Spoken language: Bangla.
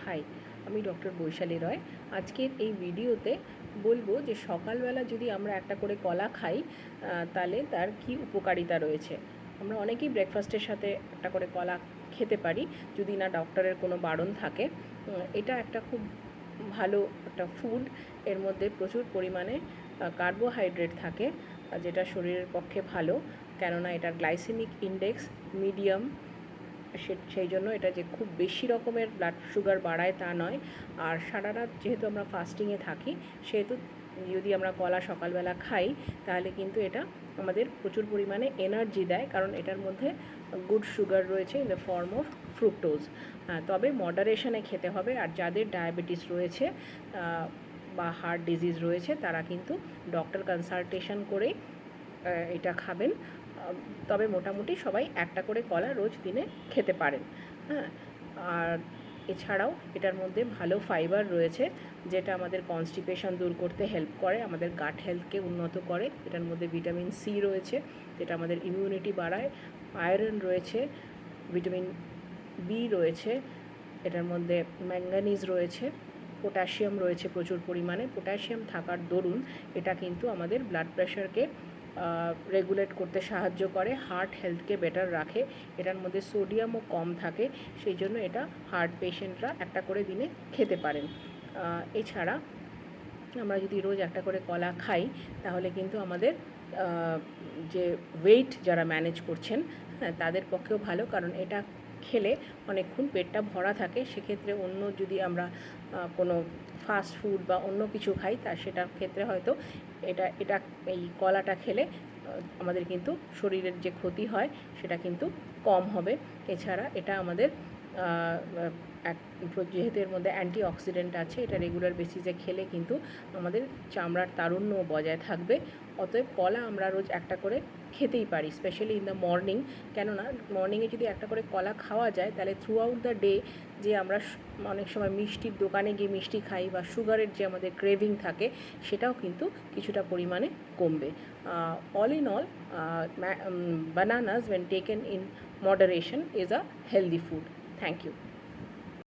হাই, আমি ডক্টর বৈশালী রয়। আজকের এই ভিডিওতে বলবো যে সকালবেলা যদি আমরা একটা করে কলা খাই তাহলে তার কি উপকারিতা রয়েছে। আমরা অনেকেই ব্রেকফাস্টের সাথে একটা করে কলা খেতে পারি যদি না ডক্টরের কোনো বারণ থাকে। এটা একটা খুব ভালো একটা ফুড। এর মধ্যে প্রচুর পরিমাণে কার্বোহাইড্রেট থাকে যেটা শরীরের পক্ষে ভালো, কেননা এটার গ্লাইসেমিক ইন্ডেক্স মিডিয়াম। সেই জন্য এটা যে খুব বেশি রকমের ব্লাড সুগার বাড়ায় তা নয়। আর সারা রাত যেহেতু আমরা ফাস্টিংয়ে থাকি, সেহেতু যদি আমরা কলা সকালবেলা খাই তাহলে কিন্তু এটা আমাদের প্রচুর পরিমাণে এনার্জি দেয়, কারণ এটার মধ্যে গুড সুগার রয়েছে in the form of fructose. তবে মডারেশনে খেতে হবে। আর যাদের ডায়াবেটিস রয়েছে বা হার্ট ডিজিজ রয়েছে তারা কিন্তু ডক্টর কনসালটেশন করেই এটা খাবেন। তবে মোটামুটি সবাই একটা করে কলা রোজ দিনে খেতে পারেন। আর এছাড়াও এটার মধ্যে ভালো ফাইবার রয়েছে যেটা আমাদের কনস্টিপেশন দূর করতে হেল্প করে, আমাদের গাট হেলথকে উন্নত করে। এটার মধ্যে ভিটামিন সি রয়েছে যেটা আমাদের ইমিউনিটি বাড়ায়, আয়রন রয়েছে, ভিটামিন বি রয়েছে, এটার মধ্যে ম্যাঙ্গানিজ রয়েছে, পটাশিয়াম রয়েছে প্রচুর পরিমাণে। পটাশিয়াম থাকার দরুন এটা কিন্তু আমাদের ব্লাড প্রেশারকে রেগুলেট করতে সাহায্য করে, হার্ট হেলথকে বেটার রাখে। এটার মধ্যে সোডিয়ামও কম থাকে, সেই জন্য এটা হার্ট পেশেন্টরা একটা করে দিনে খেতে পারেন। এছাড়া আমরা যদি রোজ একটা করে কলা খাই তাহলে কিন্তু আমাদের যে ওয়েট যারা ম্যানেজ করছেন তাদের পক্ষেও ভালো, কারণ এটা খেলে অনেকক্ষণ পেটটা ভরা থাকে। সেক্ষেত্রে অন্য যদি আমরা কোনো ফাস্ট ফুড বা অন্য কিছু খাই তা সেটার ক্ষেত্রে হয়তো এটা এই কলাটা খেলে আমাদের কিন্তু শরীরের যে ক্ষতি হয় সেটা কিন্তু কম হবে। এছাড়া এটা আমাদের যেহেতু এর মধ্যে অ্যান্টিঅক্সিডেন্ট আছে, এটা রেগুলার বেসিসে খেলে কিন্তু আমাদের চামড়ার তারুণ্য বজায় থাকবে। অতএব কলা আমরা রোজ একটা করে খেতেই পারি, স্পেশালি ইন দ্য মর্নিং। কেননা মর্নিংয়ে যদি একটা করে কলা খাওয়া যায় তাহলে থ্রু আউট দ্য ডে যে আমরা অনেক সময় মিষ্টির দোকানে গিয়ে মিষ্টি খাই বা সুগারের যে আমাদের ক্রেভিং থাকে সেটাও কিন্তু কিছুটা পরিমাণে কমবে। All in all, bananas when taken in moderation is a healthy food. Thank you.